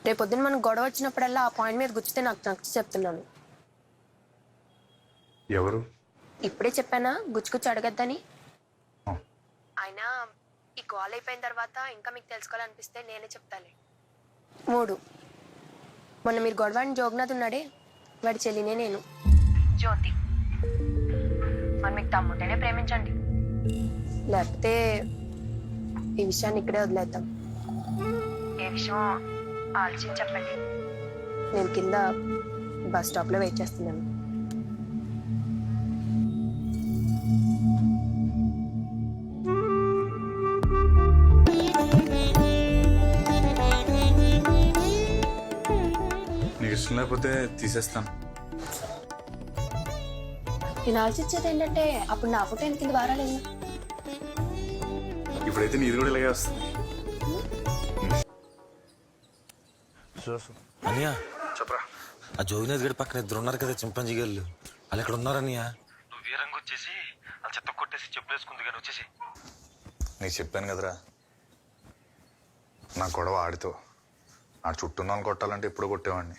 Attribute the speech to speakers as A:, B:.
A: రేపొద్దున మనకు గొడవ వచ్చినప్పుడల్లా ఆ పాయింట్ మీద గుచ్చితే నాకు నచ్చి చెప్తున్నాను.
B: ఎవరు?
A: ఇప్పుడే చెప్పానా గుచ్చుకుచ్చి అడగద్దని.
B: ఆ.
A: అయినా ఈ కాల్ అయిపోయిన తర్వాత ఇంకా మీకు తెలుసుకోవాలనిపిస్తే నేనే చెప్తాలే. 3 మొన్న మీరు గొడవని జోగ్నాథ్ ఉన్నాడే, వాడి చెల్లినే నేను. జ్యోతి. మరి మీకు తమ్ముంటేనే ప్రేమించండి, లేకపోతే ఈ విషయాన్ని ఇక్కడే వదిలేద్దాం. ఏ విషయం ఆలోచించి చెప్పండి. నేను కింద బస్ స్టాప్లో వెయిట్ చేస్తున్నాను.
B: నీకు ఇష్టం లేకపోతే తీసేస్తాను.
A: నేను ఆలోచించేది ఏంటంటే అప్పుడు నా ఫోటో కింద వారాలేదు.
B: ఇప్పుడైతే నీది కూడా ఇలాగే వస్తుంది.
C: అనియా
B: చెప్పరా.
C: ఆ జోగినాథ్ గడి పక్కన ఇద్దరు ఉన్నారు కదా చింపాంజీ గారు, వాళ్ళు ఎక్కడ ఉన్నారనియా? నువ్వు వీరంగా వచ్చేసి వాళ్ళు చెత్త కొట్టేసి చెప్పులేసుకుంది కానీ వచ్చేసి.
B: నీకు చెప్పాను కదరా, నా గొడవ ఆడితో. ఆడు చుట్టూ వాళ్ళని కొట్టాలంటే ఎప్పుడు కొట్టేవాడిని.